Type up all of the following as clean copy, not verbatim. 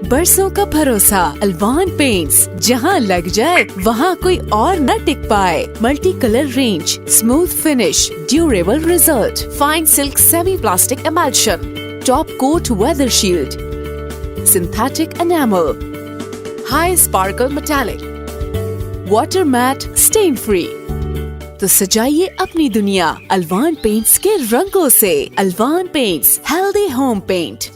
برسوں کا بھروسہ الوان پینٹس، جہاں لگ جائے وہاں کوئی اور نہ ٹک پائے. Multi colour range, smooth finish, durable result, fine silk semi plastic emulsion, top coat weather shield, synthetic enamel, high sparkle metallic, water matt, stain free. تو سجائیے اپنی دنیا الوان پینٹس کے رنگوں سے. Alwan paints, healthy home paint.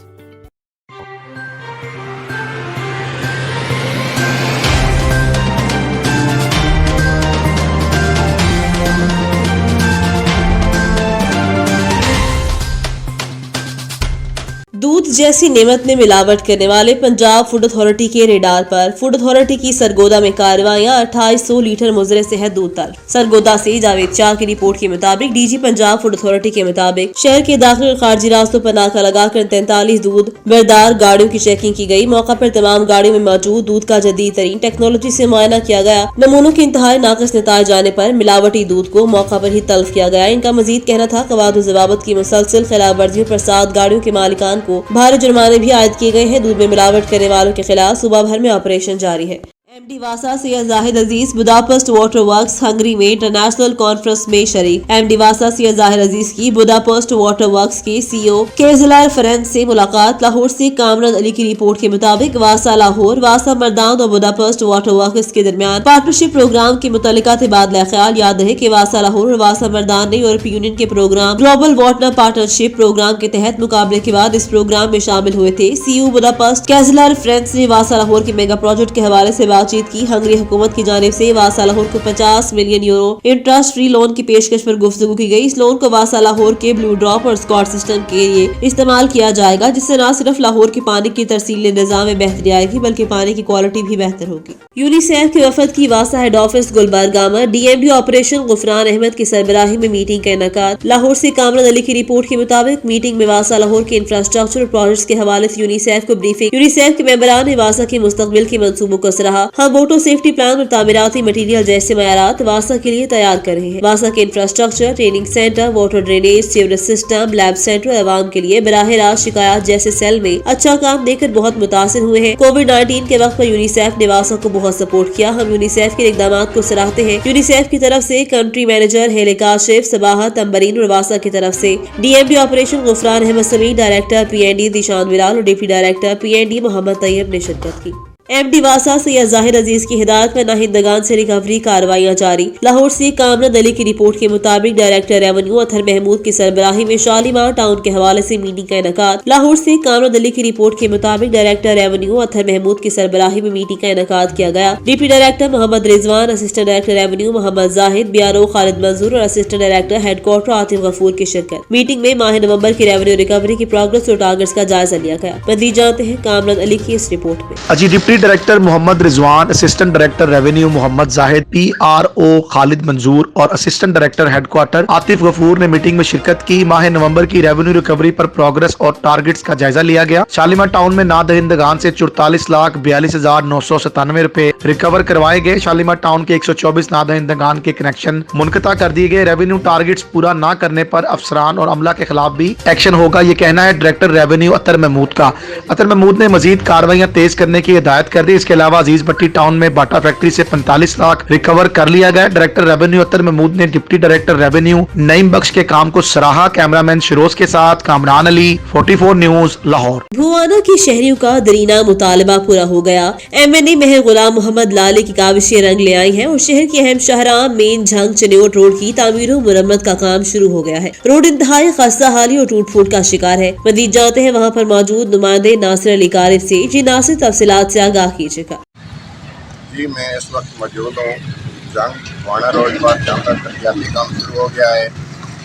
دودھ جیسی نعمت میں ملاوٹ کرنے والے پنجاب فوڈ اتھارٹی کے ریڈار پر. فوڈ اتھارٹی کی سرگودا میں کارروائیاں. 2800 لیٹر مضر صحت دودھ تلف. سرگودا سے جاوید شاہ کی رپورٹ کے مطابق D G Punjab food authority کے مطابق شہر کے داخلی اور خارجی راستوں پر ناکہ لگا کر 43 دودھ بردار گاڑیوں کی چیکنگ کی گئی. موقع پر تمام گاڑیوں میں موجود دودھ کا جدید ترین ٹیکنالوجی سے معائنہ کیا گیا. نمونوں کے انتہائی ناقص نتائج جانے پر ملاوٹی دودھ کو موقع پر ہی تلف کیا گیا. ان کا مزید کہنا تھا قواعد و ضوابط کی مسلسل خلاف ورزیوں پر 7 گاڑیوں کے مالکان کو بھاری جرمانے بھی عائد کیے گئے ہیں. دودھ میں ملاوٹ کرنے والوں کے خلاف صوبہ بھر میں آپریشن جاری ہے. ایم ڈی واسا سید زاہد عزیز بڈاپسٹ واٹر ورکس ہنگری میں انٹرنیشنل کانفرنس میں شریک. ایم ڈی واسا سید زاہد عزیز کی بڈاپسٹ واٹر ورکس کے سی او کیزلر فرینڈ سے ملاقات. لاہور سے کامران علی کی رپورٹ کے مطابق واسا لاہور، واسا مردان اور بڈاپسٹ واٹر ورکس کے درمیان پارٹنرشپ پروگرام کے متعلقہ تبادلہ خیال. یاد رہے کہ واسا لاہور اور واسا مردان نے یورپی یونین کے programme global water partnership programme کے تحت مقابلے کے بعد اس پروگرام میں شامل ہوئے تھے. سی او بڈاپسٹ کیزلر فرینڈ نے واسا لاہور کے میگا پروجیکٹ کے حوالے سے بات چیت کی. ہنگری حکومت کی جانب سے واسا لاہور کو 50 million euro interest free loan کی پیشکش پر گفتگو کی گئی. اس لون کو واسا لاہور کے بلو ڈراپ اور اسکاٹ سسٹم کے لیے استعمال کیا جائے گا، جس سے نہ صرف لاہور کے پانی کی ترسیل نظام میں بہتری آئے گی بلکہ پانی کی کوالٹی بھی بہتر ہوگی. یونیسیف کے وفد کی واسا head office Gulberg D M D operation Ghufran Ahmed کی سربراہی میں میٹنگ کا انعقاد. لاہور سے کامران علی کی رپورٹ کے مطابق میٹنگ میں واسا لاہور کے انفراسٹرکچر اور پروجیکٹس کے حوالے سے یونیسیف کو بریفنگ. یونیسیف کے ممبران نے واسا کے مستقبل کے منصوبوں کو سراہا. ہم ووٹو سیفٹی پلان اور تعمیراتی مٹیریل جیسے معیارات واسا کے لیے تیار کر رہے ہیں. واسا کے infrastructure, training centre, water drainage, sewerage system, lab centre اور عوام کے لیے براہ راست شکایات جیسے سیل میں اچھا کام دے کر بہت متاثر ہوئے ہیں. کووڈ-19 کے وقت پر یونیسیف نے واسا کو بہت سپورٹ کیا. ہم یونیسیف کے اقدامات کو سراہتے ہیں. یونیسیف کی طرف سے country manager Haley Kashif, Sabahat تمبرین اور واسا کی طرف سے D M D operation Ghufran Ahmed سمیت، director P N D Zeeshan ولال اور deputy director P N D Muhammad Tayyab نے شرکت کی. ایم ڈی واسا سید زاہد عزیز کی ہدایت میں ناہندگان سے ریکوری کارروائیاں جاری. لاہور سے کامران علی کی رپورٹ کے مطابق ڈائریکٹر ریونیو اطہر محمود کی سربراہی میں شالیمار ٹاؤن کے حوالے سے میٹنگ کا انعقاد. لاہور سے کامران علی کی رپورٹ کے مطابق ڈائریکٹر ریونیو اطہر محمود کی سربراہی میں میٹنگ کا انعقاد کیا گیا. Deputy director Muhammad Rizwan, assistant director revenue Muhammad Zahid, B R O Khalid Manzoor اور assistant director head quarter Atif Ghafoor کی شرکت. میٹنگ میں ماہ نومبر کی ریونیو ریکوری کی پروگرس اور ٹارگٹس کا جائزہ لیا گیا. مزید جانتے ہیں کامران علی کی اس رپورٹ میں. Deputy director Muhammad Rizwan, assistant director revenue Muhammad Zahid, P R O Khalid Manzoor اور assistant director head quarter Atif Ghafoor نے میٹنگ میں شرکت کی. ماہ نومبر کی ریونیو ریکوری پر پروگرس اور ٹارگٹس کا جائزہ لیا گیا. شالیمار ٹاؤن میں نادہندگان سے 44,42,997 روپے ریکور کروائے گئے. شالیمار ٹاؤن کے 124 نادہندگان کے کنیکشن منقطع کر دیے گئے. ریونیو ٹارگٹس پورا نہ کرنے پر افسران اور عملہ کے خلاف بھی ایکشن ہوگا، یہ کہنا ہے ڈائریکٹر ریونیو اطہر محمود کا. اطہر محمود نے مزید کارروائیاں تیز کرنے کی ہدایت کر دی. اس کے علاوہ عزیز بٹی ٹاؤن میں باٹا فیکٹری سے 45 لاکھ ریکور کر لیا گیا. ڈائریکٹر ریونیو اطہر محمود نے ڈپٹی ڈائریکٹر ریونیو نعیم بخش کے کام کو سراہا. کیمرامین شیروز کے ساتھ کامران علی، 44 نیوز، لاہور. بھوانا کی شہریوں کا درینہ مطالبہ پورا ہو گیا. ایم این اے مہر غلام محمد لالے کی کاوشیں رنگ لے آئی ہیں اور شہر کے اہم شاہراہ مین جھنگ چنیوٹ روڈ کی تعمیر و مرمت کا کام شروع ہو گیا ہے. روڈ انتہائی خستہ حالی اور ٹوٹ پھوٹ کا شکار ہے. مزید جانتے ہیں وہاں پر موجود نمائندے ناصر علی کارف سے. جی ناصر، تفصیلات سے آگاہ کیجیے گا. جی میں اس وقت موجود ہوں جنگ بھوانا روڈ پر، جہاں پر ترقیاتی کام شروع ہو گیا ہے.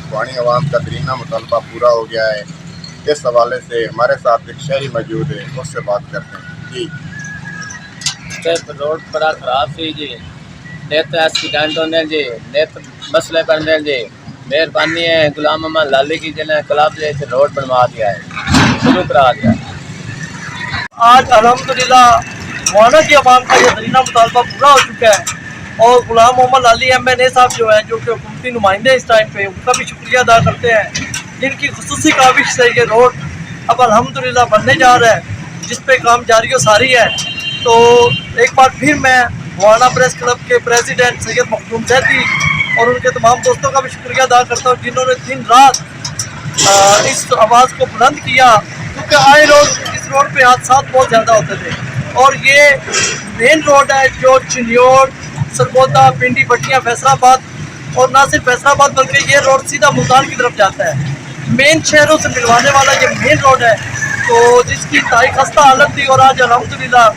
بھوانی عوام کا درینہ مطالبہ پورا ہو گیا ہے. اس حوالے سے ہمارے ساتھ ایک شہری موجود ہے، اس سے بات کرتے ہیں. جی روڈ بڑا خراب سی جی، نیت ایکسیڈنٹ ہونے جی، نیت مسئلے بننے جی. مہربانی ہے غلام محمد لالے کی جنہیں کلاب جی روڈ بنوا دیا ہے، شروع کرا دیا. آج الحمدللہ بھوانا کی عوام کا یہ درینہ مطالبہ پورا ہو چکا ہے اور غلام محمد لالی ایم این اے صاحب جو ہیں، جو کہ حکومتی نمائندے اس ٹائم پہ، ان کا بھی شکریہ ادا کرتے ہیں. جن کی خصوصی کاوش سے یہ روڈ اب الحمدللہ بننے جا رہا ہے. जिस पे काम जारी और सारी है। तो एक बार फिर मैं वाना प्रेस क्लब के प्रेसिडेंट सैयद मखदूम जैदी और उनके तमाम दोस्तों का भी शुक्रिया अदा करता हूँ जिन्होंने दिन रात इस आवाज़ को बुलंद किया, क्योंकि आए रोज़ इस रोड पे हादसा बहुत ज़्यादा होते थे। और ये मेन रोड है जो चिन्योड़, सरगोदा, पिंडी, भटिया, फैसलाबाद और ना सिर्फ फैसलाबाद बल्कि ये रोड सीधा मुल्तान की तरफ जाता है। मेन शहरों से मिलवाने वाला ये मेन रोड है, तो जिसकी इंतहाई खस्ता हालत थी और आज अल्हम्दुलिल्लाह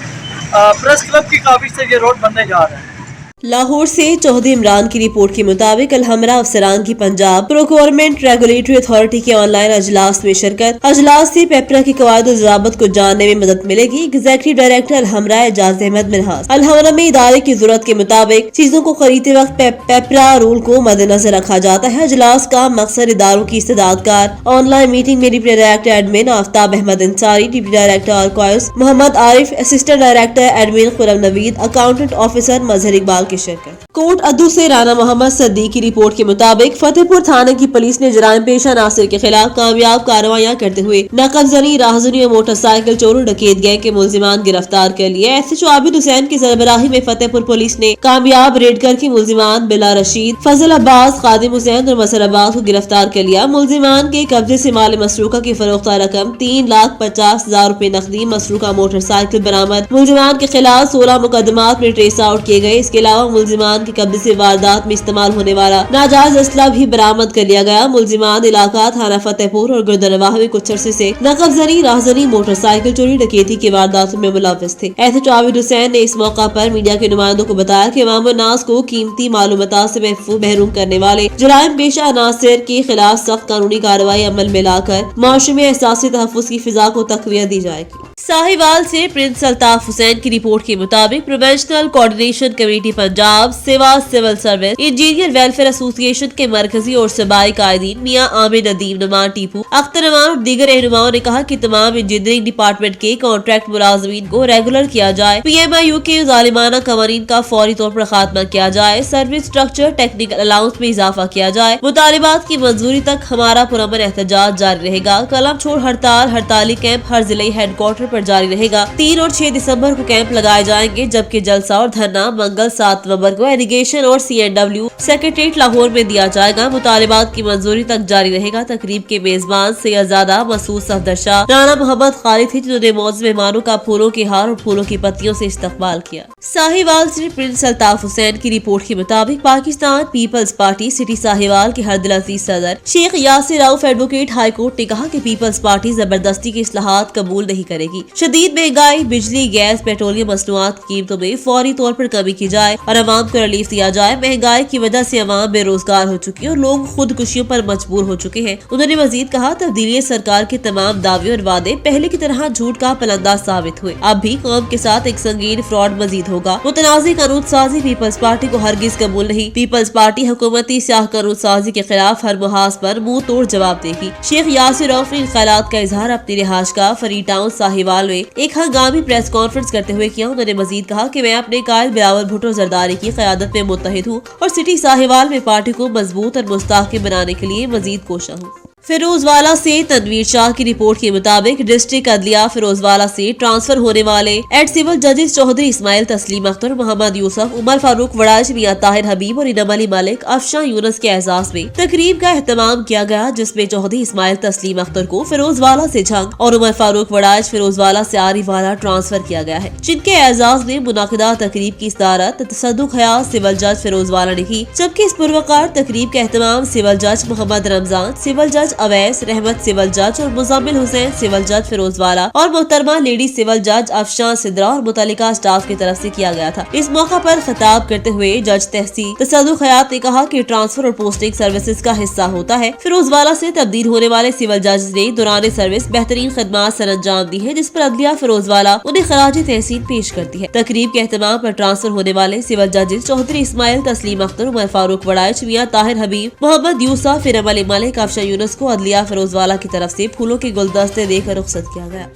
प्रेस क्लब की काबिज से ये रोड बनने जा रहा है। लाहौर से चौधरी इमरान की रिपोर्ट के मुताबिक अलहमरा अफसरान की पंजाब प्रोक्योरमेंट रेगुलेटरी अथॉरिटी के ऑनलाइन अजलास में शिरकत। अजलास से पेपरा की कवायद ज़ाबत को जानने में मदद मिलेगी। एग्जीक्यूटिव डायरेक्टर अलहमरा एजाज अहमद मिनहास अलहमरा में इदारे की जरूरत के मुताबिक चीजों को खरीदते वक्त पेपरा रूल को मद्देनजर रखा जाता है। अजलास का मकसद इदारों की इस्तेदादकार ऑनलाइन मीटिंग में deputy director admin Aftab Ahmed Ansari, deputy director archives Mohammad Arif, assistant director admin Khurram Naveed, accountant officer Mazhar Iqbal की शिरकत। कोट अद्दू से राना मोहम्मद सद्दीक की रिपोर्ट के मुताबिक फतेहपुर थाने की पुलिस ने जराइम पेशा नासिर के खिलाफ कामयाब कार्रवाइयां करते हुए नकबजनी, राहजनी और मोटरसाइकिल चोरों डकैत गैंग के मुलजिमान गिरफ्तार कर लिए। SHO आबिद हुसैन की सरबराही में फतेहपुर पुलिस ने कामयाब रेड करके मुलजिमान बिला रशीद, फजल अब्बास, खादिम हुसैन और मसर अब्बास को गिरफ्तार कर लिया। मुलजिमान के कब्जे से माल मसरूका की फरोख्ता रकम 3,50,000 रूपए नकदी, मसरूका मोटरसाइकिल बरामद। मुलजिमान के खिलाफ 16 मुकदमात में ट्रेस आउट किए गए। इसके अलावा मुलजिमान के कब्जे से वारदात में इस्तेमाल होने वाला नाजायज असला भी बरामद कर लिया गया। मुलजिमान इलाका थाना फतेहपुर और गुर्दनवाह में कुछ अरसे से नकबजनी, राहजनी, मोटरसाइकिल चोरी, डकैती की वारदातों में मुलव्वस थे। SHO आबिद हुसैन ने इस मौका पर मीडिया के नुमाइंदों को बताया कि अवाम नास को कीमती मालूमात से महरूम करने वाले जराइम पेशा अनासिर के खिलाफ सख्त कानूनी कार्रवाई अमल में लाकर माशरे में एहसासी तहफ्फुज़ की फिजा को तक़वियत दी जाएगी। साहिवाल से प्रिंस अल्ताफ हुसैन की रिपोर्ट के मुताबिक प्रोवेंशनल कोऑर्डिनेशन कमेटी पंजाब, सेवा civil service, engineer welfare association के मरकजी और सूबाई कायदीन मियां आमिर नदीम नुमान टीपू, अख्तर नमान और दीगर रहनुमाओं ने कहा कि तमाम इंजीनियरिंग डिपार्टमेंट के कॉन्ट्रैक्ट मुलाजमीन को रेगुलर किया जाए। PMIU के जालिमाना कवानीन का फौरी तौर पर खात्मा किया जाए। सर्विस स्ट्रक्चर, टेक्निकल अलाउंस में इजाफा किया जाए। मुतालिबात की मंजूरी तक हमारा पुरअमन एहतजाज जारी रहेगा। कलम छोड़ हड़ताल, हड़ताली कैंप हर जिले हेडक्वार्टर पर जारी रहेगा। 3 और 6 दिसंबर को कैंप लगाए जाएंगे, जबकि जलसा और धरना मंगल 7 नवंबर को इरिगेशन और CNW सेक्रेटरीट लाहौर में दिया जाएगा। मुतालिबात की मंजूरी तक जारी रहेगा। तकरीब के मेजबान सैयदजादा मसूद सफदर शाह, राना मोहम्मद खालिद थे, जिन्होंने मौजूद मेहमानों का फूलों के हार और फूलों की पत्तियों से इस्तकबाल किया। साहिवाल से प्रिंस अल्ताफ हुसैन की रिपोर्ट के मुताबिक Pakistan peoples party city Sahiwal के हरदिल अजीज सदर Sheikh Yasir Rauf advocate high court ने कहा कि पीपल्स पार्टी जबरदस्ती की इस्लाहात कबूल नहीं करेगी। शदीद महंगाई, बिजली, गैस, पेट्रोलियम मसनूआत की कीमतों में फौरी तौर पर कमी की जाए और अवाम को रिलीफ दिया जाए। महंगाई की वजह से अवाम बेरोजगार हो चुकी है और लोग खुदकुशियों पर मजबूर हो चुके हैं। उन्होंने मजीद कहा, तब्दीली सरकार के तमाम दावे और वादे पहले की तरह झूठ का पलंदा साबित हुए। अब भी कौम के साथ एक संगीन फ्रॉड मजीद होगा। मुतनाज़ी कानून साजी पीपल्स पार्टी को हरगिज कबूल नहीं। पीपल्स पार्टी हुकूमती स्याह कानून साजी के खिलाफ हर मुहाज पर मुंह तोड़ जवाब देगी। शेख यासिर रऊफ ने इन ख्यालात का इजहार अपनी रिहाइश का फरी टाउन साहिवाल में एक हंगामी प्रेस कॉन्फ्रेंस करते हुए किया। उन्होंने मजीद कहा कि मैं अपने कायल बिलावल भुट्टो जरदारी की क़यादत में मुत्तहिद हूँ और सिटी साहिवाल में पार्टी को मजबूत और मुस्तहकम बनाने के लिए मजीद कोशा हूँ। फिरोजवाला से तनवीर शाह की रिपोर्ट के मुताबिक डिस्ट्रिक्ट अदलिया फिरोजवाला से ट्रांसफर होने वाले एड सिविल जजेस चौधरी इस्माइल तस्लीम अख्तर, मोहम्मद यूसुफ, उमर फारूक वड़ाज, मियां ताहिर हबीब और इनम अली मलिक, अफशां यूनुस के एजाज में तकरीब का एहतमाम किया गया, जिसमें चौधरी इस्माइल तस्लीम अख्तर को फिरोजवाला से झंग और उमर फारूक वड़ाज फिरोजवाला से आरिवाला ट्रांसफर किया गया है, जिनके एजाज में मुनाकिदा तकरीब की सदारत तसद्दुक हयात सिविल जज फिरोजवाला ने की। जबकि इस पुरवकार तकरीब का एहतमाम सिविल जज मोहम्मद रमजान, सिविल जज अवैस रहमत सिविल जज और मुजम्मिल हुसैन सिविल जज फिरोजवाला और मोहतरमा लेडी सिविल जज अफशां सिद्रा और मुतल्लिका स्टाफ की तरफ से किया गया था। इस मौका पर खिताब करते हुए जज तहसील तसद्दुक हयात ने कहा कि ट्रांसफर और पोस्टिंग सर्विसेज का हिस्सा होता है। फिरोजवाला से तब्दील होने वाले सिविल जज ने दौरान सर्विस बेहतरीन खिदमत सर अंजाम दी है, जिस पर अदलिया फिरोजवाला उन्हें खराज तहसीन पेश करती है। तकरीब के एहतमाम पर ट्रांसफर होने वाले सिविल जजेस चौधरी इस्माइल तस्लीम अख्तर, उमर फारूक वड़ाइच, मियां ताहिर हबीब, मोहम्मद यूसुफ, इनम अली मलिक, अफशां यूनुस को अदलिया फिरोजवाला की तरफ से फूलों के गुलदस्ते देकर रुखसत किया गया।